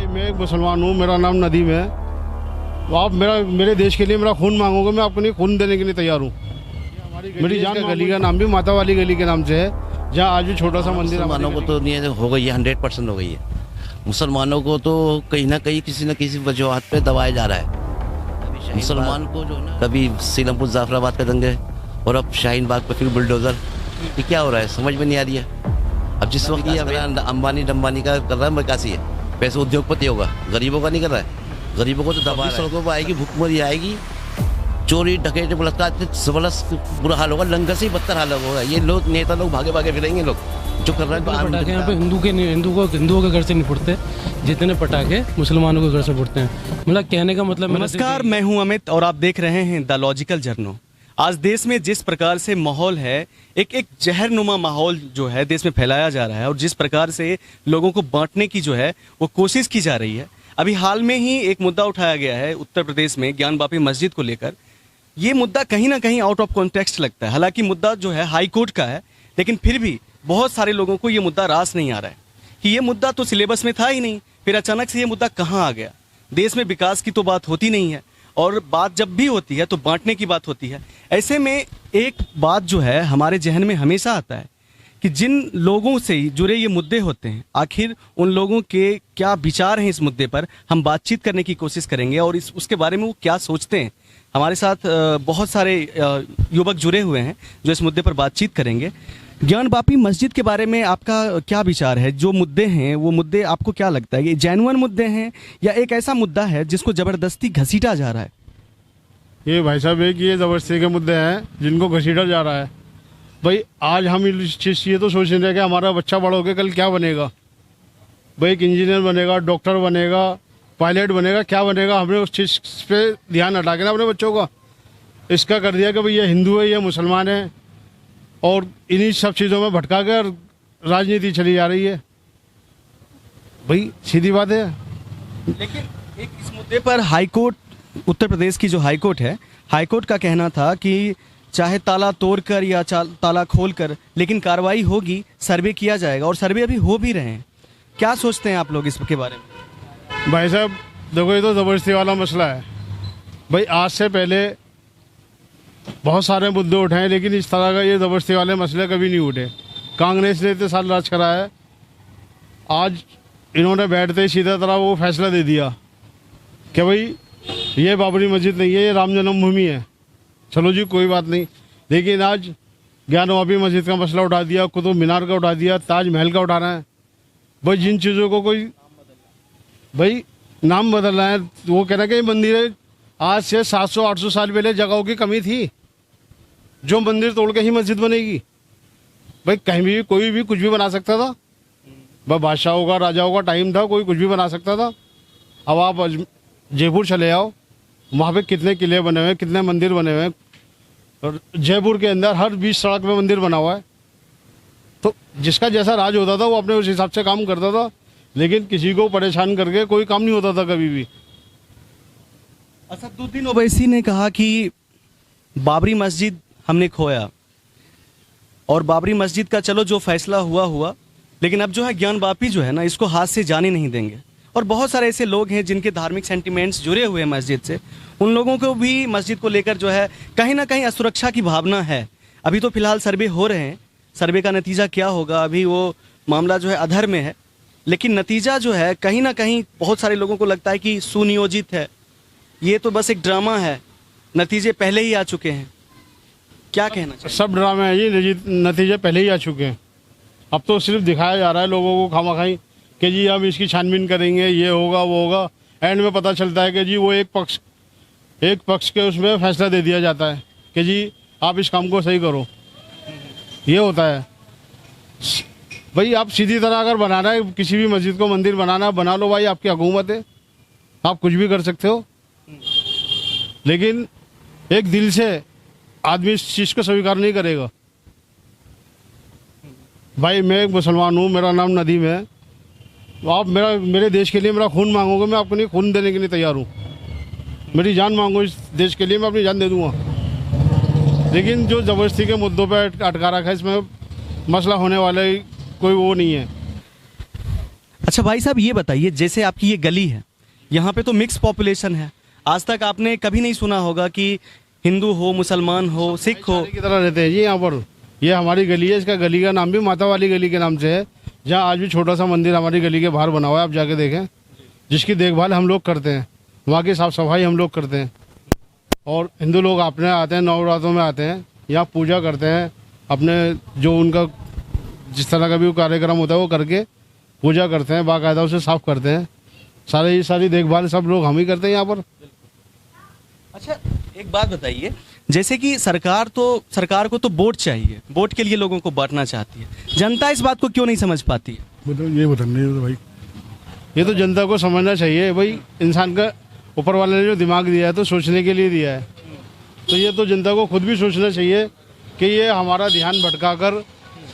भाई मैं एक मुसलमान हूँ, मेरा नाम नदीम है। तो आप मेरे देश के लिए मेरा खून मांगोगे, मैं आपको लिए खून देने के लिए तैयार हूँ। मेरी जान गली का नाम भी माता वाली गली के नाम से है, जहाँ आज भी छोटा सा मंदिर। मुसलमानों को तो नहीं हो गई है, 100% हो गई है। मुसलमानों को तो कहीं ना कहीं किसी न किसी वजूहत पे दबाया जा रहा है। मुसलमान को जो ना कभी सीलमपुर जाफराबाद का दंगे और अब शाहीन बाग पे फिर बुलडोजर, ये क्या हो रहा है समझ में नहीं आ रही है। अब जिस वक्त ये अंबानी का कर रहा है मकासी है, पैसे उद्योगपति होगा, गरीबों का नहीं कर रहा है। गरीबों को तो दबा सड़कों पर आएगी, भूखमरी आएगी, चोरी डकैती बलात्कार, जबरदस्त बुरा हाल होगा, लंगर से ही बदतर हाल होगा। ये लोग नेता लोग भागे भागे फिरेंगे, लोग जो कर रहे हैं। पटाखे यहाँ पे हिंदुओं के घर से नहीं फुटते जितने पटाखे मुसलमानों के घर से फुटते हैं। मतलब कहने का मतलब। नमस्कार, मैं हूं अमित और आप देख रहे हैं द लॉजिकल जर्नल। आज देश में जिस प्रकार से माहौल है, एक जहरनुमा माहौल जो है देश में फैलाया जा रहा है, और जिस प्रकार से लोगों को बांटने की जो है वो कोशिश की जा रही है। अभी हाल में ही एक मुद्दा उठाया गया है उत्तर प्रदेश में ज्ञानवापी मस्जिद को लेकर। ये मुद्दा कहीं ना कहीं आउट ऑफ कॉन्टेक्स्ट लगता है। हालांकि मुद्दा जो है हाई कोर्ट का है, लेकिन फिर भी बहुत सारे लोगों को ये मुद्दा रास नहीं आ रहा है कि ये मुद्दा तो सिलेबस में था ही नहीं, फिर अचानक से ये मुद्दा कहाँ आ गया। देश में विकास की तो बात होती नहीं है, और बात जब भी होती है तो बांटने की बात होती है। ऐसे में एक बात जो है हमारे जहन में हमेशा आता है कि जिन लोगों से जुड़े ये मुद्दे होते हैं, आखिर उन लोगों के क्या विचार हैं इस मुद्दे पर। हम बातचीत करने की कोशिश करेंगे और उसके बारे में वो क्या सोचते हैं। हमारे साथ बहुत सारे युवक जुड़े हुए हैं जो इस मुद्दे पर बातचीत करेंगे। ज्ञानवापी मस्जिद के बारे में आपका क्या विचार है? जो मुद्दे हैं वो मुद्दे आपको क्या लगता है, ये जेन्युइन मुद्दे हैं या एक ऐसा मुद्दा है जिसको जबरदस्ती घसीटा जा रहा है? ये भाई साहब एक ये जबरदस्ती के मुद्दे हैं जिनको घसीटा जा रहा है। भाई आज हम इस चीज़ ये तो सोच रहे हैं कि हमारा बच्चा बड़ा होकर कल क्या बनेगा। भाई एक इंजीनियर बनेगा, डॉक्टर बनेगा, पायलट बनेगा, क्या बनेगा। हमने उस चीज़ पे ध्यान हटा के ना अपने बच्चों का इसका कर दिया कि भाई ये हिंदू है, ये मुसलमान है, और इन्हीं सब चीज़ों में भटका कर राजनीति चली जा रही है। भाई सीधी बात है। लेकिन एक इस मुद्दे पर हाईकोर्ट, उत्तर प्रदेश की जो हाईकोर्ट है, हाईकोर्ट का कहना था कि चाहे ताला तोड़कर या ताला खोलकर, लेकिन कार्रवाई होगी, सर्वे किया जाएगा, और सर्वे अभी हो भी रहे हैं। क्या सोचते हैं आप लोग इसके बारे में? भाई साहब देखो, ये तो ज़बरदस्ती वाला मसला है। भाई आज से पहले बहुत सारे मुद्दे उठे हैं, लेकिन इस तरह का ये ज़बरदस्ती वाले मसले कभी नहीं उठे। कांग्रेस ने इतने साल राज करा है, आज इन्होंने बैठते ही सीधा तरह वो फैसला दे दिया कि भाई ये बाबरी मस्जिद नहीं है, ये राम जन्मभूमि है। चलो जी कोई बात नहीं, लेकिन आज ज्ञानवापी मस्जिद का मसला उठा दिया, कुतुब मीनार का उठा दिया, ताजमहल का उठाना है। भाई जिन चीज़ों को कोई भाई नाम बदलना है, वो कहना कि ये मंदिर है, आज से 700-800 साल पहले जगहों की कमी थी, जो मंदिर तोड़ के ही मस्जिद बनेगी। भाई कहीं भी कोई भी कुछ भी बना सकता था। भाई बादशाहों का, राजाओं का टाइम था, कोई कुछ भी बना सकता था। अब आप जयपुर चले आओ, वहाँ पे कितने किले बने हुए हैं, कितने मंदिर बने हुए हैं, और जयपुर के अंदर हर 20 सड़क में मंदिर बना हुआ है। तो जिसका जैसा राज होता था वो अपने उस हिसाब से काम करता था, लेकिन किसी को परेशान करके कोई काम नहीं होता था कभी भी। असदुद्दीन ओवैसी ने कहा कि बाबरी मस्जिद हमने खोया, और बाबरी मस्जिद का चलो जो फैसला हुआ, लेकिन अब जो है ज्ञानवापी जो है ना, इसको हाथ से जाने नहीं देंगे। और बहुत सारे ऐसे लोग हैं जिनके धार्मिक सेंटिमेंट्स जुड़े हुए हैं मस्जिद से, उन लोगों को भी मस्जिद को लेकर जो है कहीं ना कहीं असुरक्षा की भावना है। अभी तो फिलहाल सर्वे हो रहे हैं, सर्वे का नतीजा क्या होगा अभी वो मामला जो है अधर में है, लेकिन नतीजा जो है कहीं ना कहीं बहुत सारे लोगों को लगता है कि सुनियोजित है, ये तो बस एक ड्रामा है, नतीजे पहले ही आ चुके हैं। क्या कहना चाहिए? सब ड्रामे हैं जी, नतीजे पहले ही आ चुके हैं। अब तो सिर्फ दिखाया जा रहा है लोगों को खामाखाई कि जी हम इसकी छानबीन करेंगे, ये होगा वो होगा। एंड में पता चलता है कि जी वो एक पक्ष के उसमें फैसला दे दिया जाता है कि जी आप इस काम को सही करो, ये होता है। भाई आप सीधी तरह अगर बनाना है किसी भी मस्जिद को, मंदिर बनाना, बना लो भाई, आपकी हुकूमत है, आप कुछ भी कर सकते हो। लेकिन एक दिल से आदमी इस चीज़ को स्वीकार नहीं करेगा। भाई मैं एक मुसलमान हूँ, मेरा नाम नदीम है। आप मेरे देश के लिए मेरा खून मांगोगे, मैं आपको लिए खून देने के लिए तैयार हूँ। मेरी जान मांगो इस देश के लिए, मैं अपनी जान दे दूँगा। लेकिन जो ज़बरदस्ती के मुद्दों पर अटका रखा है, इसमें मसला होने वाला कोई वो नहीं है। अच्छा भाई साहब, ये बताइए, जैसे आपकी ये गली है, यहाँ पे तो मिक्स पॉपुलेशन है। आज तक आपने कभी नहीं सुना होगा कि हिंदू हो, मुसलमान हो, सिख हो। की तरह रहते हैं जी यहाँ पर। ये हमारी गली है, इसका गली का नाम भी माता वाली गली के नाम से है, जहाँ आज भी छोटा सा मंदिर हमारी गली के बाहर बना हुआ है, आप जाके देखें, जिसकी देखभाल हम लोग करते हैं, वहाँ की साफ सफाई हम लोग करते हैं। और हिंदू लोग अपने आते हैं, नवरात्रों में आते हैं, यहाँ पूजा करते हैं, अपने जो उनका जिस तरह का भी कार्यक्रम होता है वो करके पूजा करते हैं, बाकायदा उसे साफ करते हैं। सारी देखभाल सब लोग हम ही करते हैं यहाँ पर। अच्छा, एक बात बताइए, जैसे कि सरकार को तो वोट चाहिए, वोट के लिए लोगों को बांटना चाहती है, जनता इस बात को क्यों नहीं समझ पाती है? ये बताइए भाई, ये तो जनता को समझना चाहिए भाई। इंसान का ऊपर वाले ने जो दिमाग दिया है तो सोचने के लिए दिया है, तो ये तो जनता को खुद भी सोचना चाहिए कि ये हमारा ध्यान भटकाकर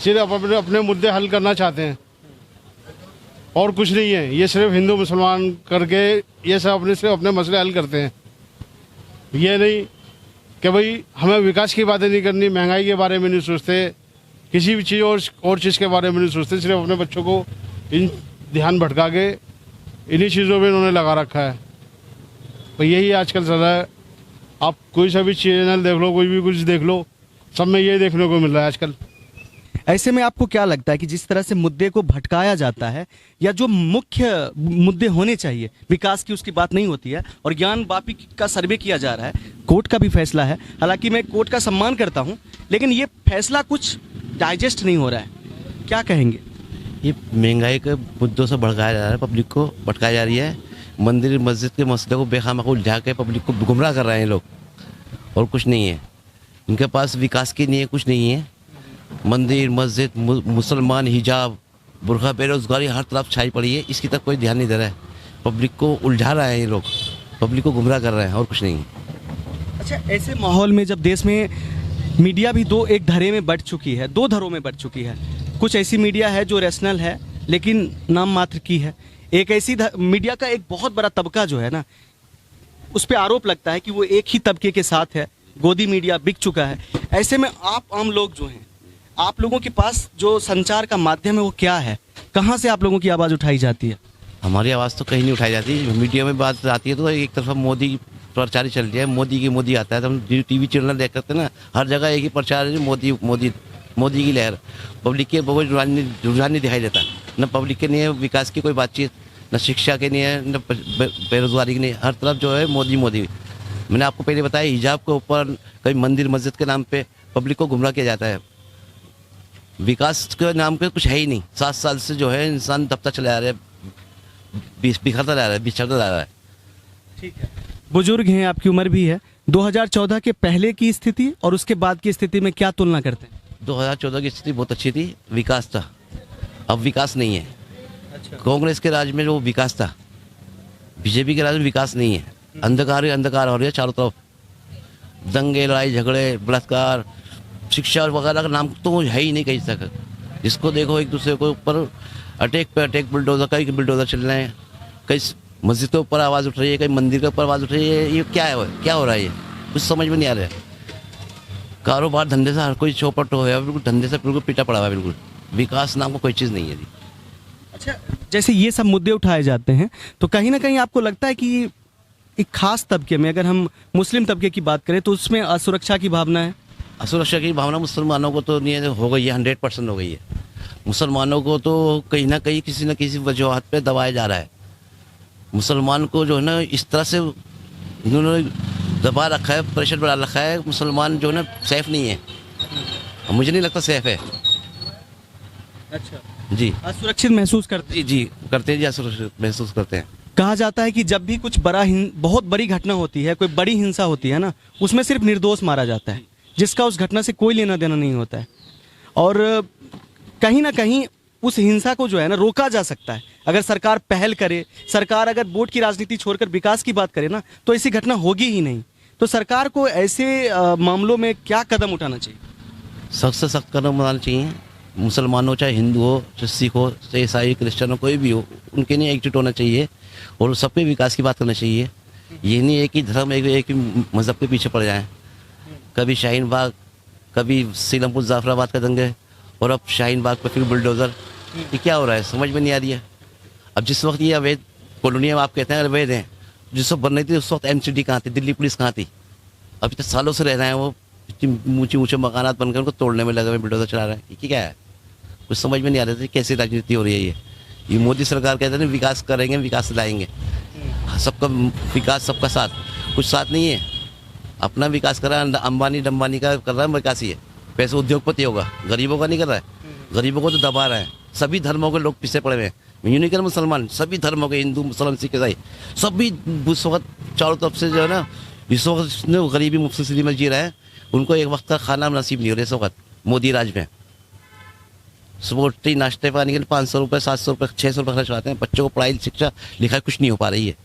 सिर्फ अपने मुद्दे हल करना चाहते हैं और कुछ नहीं है। ये सिर्फ हिंदू मुसलमान करके ये सब सिर्फ अपने मसले हल करते हैं। ये नहीं कि भाई हमें विकास की बातें नहीं करनी, महंगाई के बारे में नहीं सोचते, किसी भी चीज़ और चीज़ के बारे में नहीं सोचते, सिर्फ अपने बच्चों को इन ध्यान भटका के इन्हीं चीज़ों में इन्होंने लगा रखा है। तो यही आजकल चल रहा है। आप कोई सा भी चैनल देख लो, कोई भी कुछ देख लो, सब में ये देखने को मिल रहा है आजकल। ऐसे में आपको क्या लगता है कि जिस तरह से मुद्दे को भटकाया जाता है, या जो मुख्य मुद्दे होने चाहिए, विकास की उसकी बात नहीं होती है और ज्ञान वापी का सर्वे किया जा रहा है, कोर्ट का भी फैसला है, हालांकि मैं कोर्ट का सम्मान करता हूं, लेकिन ये फैसला कुछ डाइजेस्ट नहीं हो रहा है, क्या कहेंगे? ये महंगाई के मुद्दों से भड़काया जा रहा है, पब्लिक को भटकाई जा रही है। मंदिर मस्जिद के मसले को बेखामा को उलझा के पब्लिक को गुमराह कर रहे हैं लोग, और कुछ नहीं है इनके पास। विकास की नहीं है, कुछ नहीं है। मंदिर मस्जिद, मुसलमान, हिजाब, बुर्खा, बेरोजगारी हर तरफ छाई पड़ी है, इसकी तक कोई ध्यान नहीं दे रहा है। पब्लिक को उलझा रहे हैं ये लोग, पब्लिक को गुमराह कर रहे हैं और कुछ नहीं है। अच्छा, ऐसे माहौल में जब देश में मीडिया भी एक धरे में बट चुकी है, दो धरों में बट चुकी है, कुछ ऐसी मीडिया है जो रैशनल है लेकिन नाम मात्र की है, एक ऐसी मीडिया का एक बहुत बड़ा तबका जो है ना, उस पर आरोप लगता है कि वो एक ही तबके के साथ है, गोदी मीडिया बिक चुका है। ऐसे में आप आम लोग जो हैं, आप लोगों के पास जो संचार का माध्यम है वो क्या है? कहाँ से आप लोगों की आवाज़ उठाई जाती है? हमारी आवाज़ तो कहीं नहीं उठाई जाती। मीडिया में बात आती है तो एक तरफ मोदी प्रचार ही चल रही है, मोदी आता है तो हम टीवी चैनल देख करते हैं ना, हर जगह एक ही प्रचार है, मोदी की लहर। पब्लिक के कोई रुझान नहीं दिखाई देता, न पब्लिक के नहीं है विकास की कोई बातचीत, न शिक्षा के नहीं है, न बेरोजगारी की नहीं, हर तरफ जो है मोदी। मैंने आपको पहले बताया, हिजाब के ऊपर कभी मंदिर मस्जिद के नाम पे पब्लिक को गुमराह किया जाता है। विकास के नाम पे कुछ है ही नहीं। 7 साल से जो है इंसान दबता चला जा रहा है, बिखरता जा रहा है, बिछड़ता जा रहा है। ठीक है, बुजुर्ग हैं, आपकी उम्र भी है, 2014 के पहले की स्थिति और उसके बाद की स्थिति में क्या तुलना करते हैं? 2014 की स्थिति बहुत अच्छी थी, विकास था। अब विकास नहीं है। अच्छा। कांग्रेस के राज में जो विकास था, बीजेपी के राज में विकास नहीं है। अंधकार ही अंधकार हो रही है चारों तरफ, दंगे, लड़ाई झगड़े, बलात्कार, शिक्षा वगैरह का नाम तो है ही नहीं कहीं तक। जिसको देखो एक दूसरे के ऊपर अटैक पे अटैक, बुलडोजर, कई बुलडोजर चल रहे हैं, कई मस्जिद के ऊपर आवाज़ उठ रही है, कई मंदिर के ऊपर आवाज़ उठ रही है। ये क्या है, क्या हो रहा है? ये कुछ समझ में नहीं आ रहा है। कारोबार धंधे से हर कोई चौपट हो गया, बिल्कुल धंधे से बिल्कुल पीटा पड़ा हुआ है, बिल्कुल विकास नाम को कोई चीज़ नहीं है जी। अच्छा, जैसे ये सब मुद्दे उठाए जाते हैं तो कहीं ना कहीं आपको लगता है कि एक खास तबके में, अगर हम मुस्लिम तबके की बात करें तो उसमें असुरक्षा की भावना है? असुरक्षा की भावना मुसलमानों को तो नहीं है, हो गई है, 100% हो गई है। मुसलमानों को तो कहीं ना कहीं किसी न किसी वजूहत पे दबाया जा रहा है। मुसलमान को जो है ना इस तरह से उन्होंने दबा रखा है, प्रेशर बढ़ा रखा है। मुसलमान जो है ना सेफ नहीं है, मुझे नहीं लगता सेफ है। अच्छा जी, असुरक्षित महसूस करते? जी करते हैं जी, असुरक्षित महसूस करते हैं। कहा जाता है कि जब भी कुछ बहुत बड़ी घटना होती है, कोई बड़ी हिंसा होती है ना, उसमें सिर्फ निर्दोष मारा जाता है, जिसका उस घटना से कोई लेना देना नहीं होता है। और कहीं ना कहीं उस हिंसा को जो है ना रोका जा सकता है अगर सरकार पहल करे। सरकार अगर वोट की राजनीति छोड़कर विकास की बात करे ना, तो ऐसी घटना होगी ही नहीं। तो सरकार को ऐसे मामलों में क्या कदम उठाना चाहिए? सख्त से सख्त कदम उठाना चाहिए। मुसलमान हो, चाहे हिंदू हो, चाहे सिख हो, चाहे ईसाई, क्रिश्चियन हो, कोई भी हो, उनके लिए एकजुट होना चाहिए और सब पे विकास की बात करना चाहिए। ये नहीं है कि धर्म एक ही मज़हब के पीछे पड़ जाए। कभी शाहीन बाग, कभी सीलमपुर जाफराबाद का दंगे, और अब शाहीन बाग पर फिर बुलडोज़र। ये क्या हो रहा है, समझ में नहीं आ रही है। अब जिस वक्त ये अवैध कॉलोनियाँ आप कहते हैं अवैध हैं, जिस वक्त बन रही थी उस वक्त एमसीडी कहाँ थी, दिल्ली पुलिस कहाँ थी? अभी तक सालों से रह रहे हैं वो, इतनी ऊंचे ऊंचे मकानात बनकर उनको तोड़ने में लगे हुए, बुलडोजर चला रहे हैं। ये क्या है? कुछ समझ में नहीं आ रहा था कैसी राजनीति हो रही है ये मोदी सरकार कहते हैं विकास करेंगे, विकास लाएंगे, सबका विकास, सबका साथ, कुछ साथ नहीं है। अपना विकास कर रहा है, अंबानी डम्बानी का कर रहा है विकास, ही है पैसे उद्योगपति होगा, गरीबों का नहीं कर रहा है। गरीबों को तो दबा रहा है। सभी धर्मों के लोग पीछे पड़े हुए हैं, यूँ नहीं कर मुसलमान, सभी धर्मों के, हिंदू मुसलमान सिख ईसाई सभी उस वक्त चारों तरफ से जो है ना, इस वक्त गरीबी मुफ्त में जी रहे हैं, उनको एक वक्त का खाना नसीब नहीं हो रहा इस वक्त मोदी राज में। सुबह उठते ही नाश्ते पानी के लिए 500 रुपये, 700 रुपये, 600 रुपये खर्च आते हैं। बच्चों को पढ़ाई शिक्षा लिखाई कुछ नहीं हो पा रही है।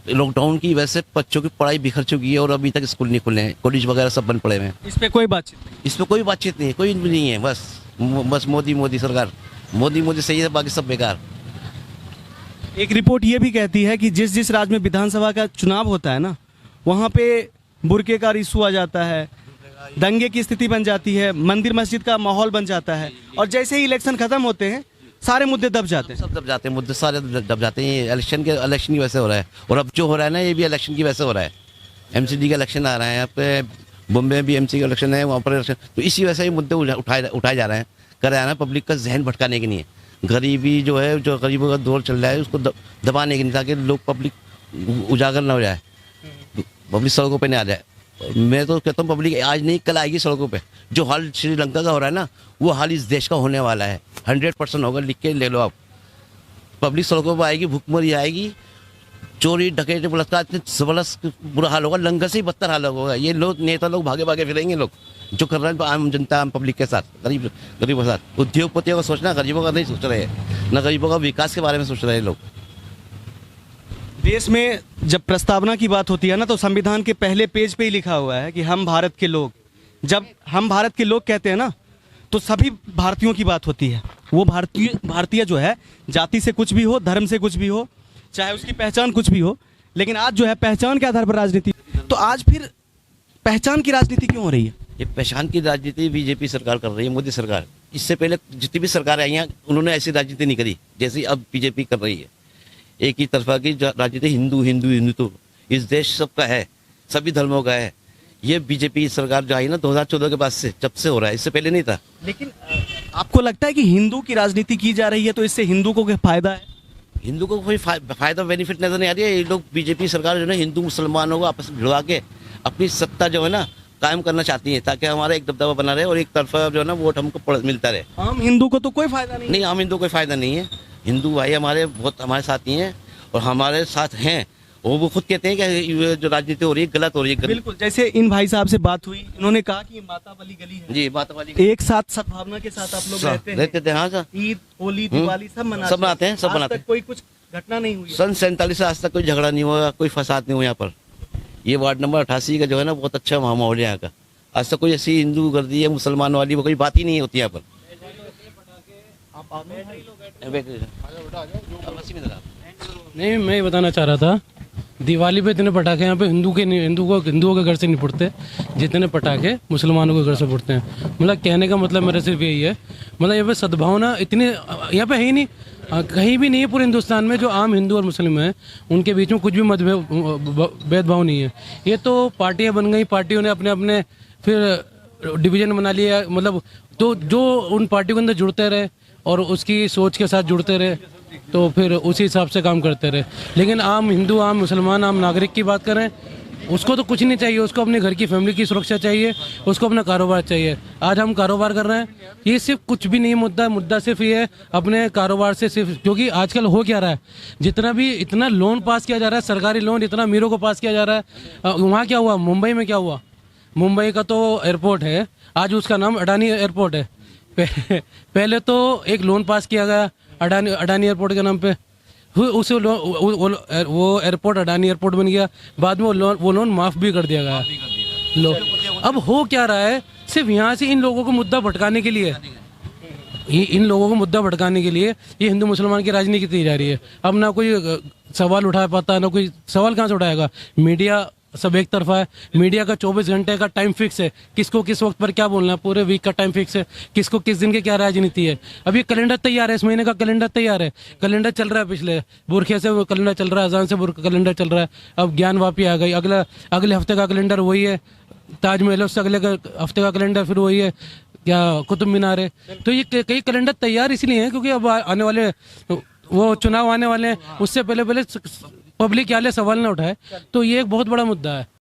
लॉकडाउन की वजह से बच्चों की पढ़ाई बिखर चुकी है और अभी तक स्कूल नहीं खुले हैं, कॉलेज वगैरह सब बंद पड़े हुए हैं। इस पे कोई बातचीत नहीं? इस पर कोई बातचीत नहीं है, कोई नहीं है। बस मोदी सरकार, मोदी सही है, बाकी सब बेकार। एक रिपोर्ट ये भी कहती है कि जिस जिस राज्य में विधानसभा का चुनाव होता है ना, वहाँ पे बुर्के का इशू आ जाता है, दंगे की स्थिति बन जाती है, मंदिर मस्जिद का माहौल बन जाता है, और जैसे ही इलेक्शन खत्म होते हैं सारे मुद्दे दब जाते हैं। सब दब जाते हैं, मुद्दे सारे दब जाते हैं। इलेक्शन की वजह से हो रहा है, और अब जो हो रहा है ना ये भी इलेक्शन की वजह से हो रहा है। एमसीडी का इलेक्शन आ रहा है, यहाँ पे बॉम्बे में भी एमसी का इलेक्शन है, वहाँ पर इलेक्शन, तो इसी वजह से ये मुद्दे उठाए जा रहे हैं, कराया ना पब्लिक का जहन भटकाने के लिए। गरीबी जो है, जो गरीबों का दौर चल रहा है उसको दबाने के लिए, ताकि लोग पब्लिक उजागर ना हो जाए, पब्लिक सड़कों पे नहीं आ जाए। मैं तो कहता हूँ पब्लिक आज नहीं कल आएगी सड़कों पे। जो हाल श्रीलंका का हो रहा है ना, वो हाल इस देश का होने वाला है, 100% होगा, लिख के ले लो आप। पब्लिक सड़कों पर आएगी, भूखमरी आएगी, चोरी डकैती बलात्कार, इतने जबरदस्त बुरा हाल होगा, लंगर से ही बदतर हाल होगा। ये लोग नेता लोग भागे भागे फिरेंगे, लोग जो कर रहे हैं आम जनता, आम पब्लिक के साथ, गरीबों के साथ। उद्योगपतियों का सोचना, गरीबों का नहीं सोच रहे हैं, न गरीबों का विकास के बारे में सोच रहे हैं लोग। देश में जब प्रस्तावना की बात होती है ना, तो संविधान के पहले पेज पे ही लिखा हुआ है कि हम भारत के लोग। जब हम भारत के लोग कहते हैं ना, तो सभी भारतीयों की बात होती है। वो भारतीय जो है, जाति से कुछ भी हो, धर्म से कुछ भी हो, चाहे उसकी पहचान कुछ भी हो, लेकिन आज जो है पहचान के आधार पर राजनीति। तो आज फिर पहचान की राजनीति क्यों हो रही है? ये पहचान की राजनीति बीजेपी सरकार कर रही है, मोदी सरकार। इससे पहले जितनी भी सरकार आई हैं, उन्होंने ऐसी राजनीति नहीं करी जैसी अब बीजेपी कर रही है। एक ही तरफा की राजनीति, हिंदू इस देश सबका है, सभी धर्मों का है। ये बीजेपी सरकार जो आई ना 2014 के बाद से, जब से हो रहा है, इससे पहले नहीं था। लेकिन आपको लगता है कि हिंदू की राजनीति की जा रही है तो इससे हिंदू को क्या फायदा है? हिंदू को कोई फायदा बेनिफिट नजर नहीं आ रही है। ये लोग बीजेपी सरकार जो है हिंदू मुसलमानों को आपस में भिड़वा के अपनी सत्ता जो है ना कायम करना चाहती है, ताकि हमारा एक दबदबा बना रहे और एक तरफा जो है ना वोट हमको मिलता रहे। आम हिंदू को तो कोई फायदा नहीं? आम हिंदू को कोई फायदा नहीं है। हिंदू भाई हमारे बहुत हमारे साथ ही हैं और हमारे साथ हैं, और वो खुद कहते हैं कि जो राजनीति हो रही है गलत हो रही है। बिल्कुल, जैसे इन भाई साहब से बात हुई, इन्होंने कहा कि माता वाली गली है। जी, माता वाली एक साथ सद्भावना के साथ आप लोग रहते थे। हाँ सर, ईद, होली, दिवाली सब मनाते हैं, सब मनाते हैं। कोई कुछ घटना नहीं हुई? सन 47 से आज तक कोई झगड़ा नहीं हुआ, कोई फसाद नहीं हुआ यहाँ पर। ये वार्ड नंबर 88 का जो है ना बहुत अच्छा माहौल है यहाँ का। आज तक कोई ऐसी हिंदू गर्दी है मुसलमान वाली वो कोई बात ही नहीं होती यहाँ पर। नहीं, मैं ये बताना चाह रहा था, दिवाली पे इतने पटाखे यहाँ पे हिंदुओं के घर से नहीं फुटते जितने पटाखे मुसलमानों के घर से फुटते हैं। मतलब कहने का मतलब मेरा सिर्फ यही है, मतलब यहाँ पे सद्भावना इतने यहाँ पे है ही नहीं, कहीं भी नहीं है पूरे हिंदुस्तान में। जो आम हिंदू और मुस्लिम हैं उनके बीच में कुछ भी भेदभाव नहीं है। ये तो पार्टियाँ बन गई, पार्टियों ने अपने अपने फिर डिवीजन बना लिया। मतलब तो जो उन पार्टियों के अंदर जुड़ते रहे और उसकी सोच के साथ जुड़ते रहे, तो फिर उसी हिसाब से काम करते रहे। लेकिन आम हिंदू, आम मुसलमान, आम नागरिक की बात करें, उसको तो कुछ नहीं चाहिए। उसको अपने घर की फैमिली की सुरक्षा चाहिए, उसको अपना कारोबार चाहिए। आज हम कारोबार कर रहे हैं, ये सिर्फ कुछ भी नहीं मुद्दा सिर्फ ये है अपने कारोबार से सिर्फ। क्योंकि आजकल हो क्या रहा है, जितना भी इतना लोन पास किया जा रहा है, सरकारी लोन इतना अमीरों को पास किया जा रहा है। वहाँ क्या हुआ, मुंबई में क्या हुआ, मुंबई का तो एयरपोर्ट है, आज उसका नाम अडानी एयरपोर्ट है। पहले तो एक लोन पास किया गया अडानी एयरपोर्ट के नाम पे, उसे वो एयरपोर्ट अडानी एयरपोर्ट बन गया। बाद में वो लोन माफ़ भी कर दिया गया। अब हो क्या रहा है, सिर्फ यहाँ से इन लोगों को मुद्दा भटकाने के लिए, ये हिंदू मुसलमान की राजनीति की जा रही है। अब ना कोई सवाल उठा पाता, ना कोई सवाल कहाँ से उठाएगा। मीडिया सब एक तरफा है। मीडिया का 24 घंटे का टाइम फिक्स है, किसको किस वक्त पर क्या बोलना है, पूरे वीक का टाइम फिक्स है, किसको किस दिन की क्या राजनीति है। अभी कैलेंडर तैयार है, इस महीने का कैलेंडर तैयार है, कैलेंडर चल रहा है, पिछले बुरखे से वो कैलेंडर चल रहा है, अजान से बुरखे कैलेंडर चल रहा है। अब ज्ञान वापी आ गई, अगले हफ्ते का कैलेंडर वही है, ताजमहल उससे अगले हफ्ते का कैलेंडर फिर वही है, क्या कुतुब मीनार है। तो ये कई कैलेंडर तैयार इसलिए हैं क्योंकि अब आने वाले वो चुनाव आने वाले हैं, उससे पहले पब्लिक क्या सवाल ना उठाए। तो ये एक बहुत बड़ा मुद्दा है।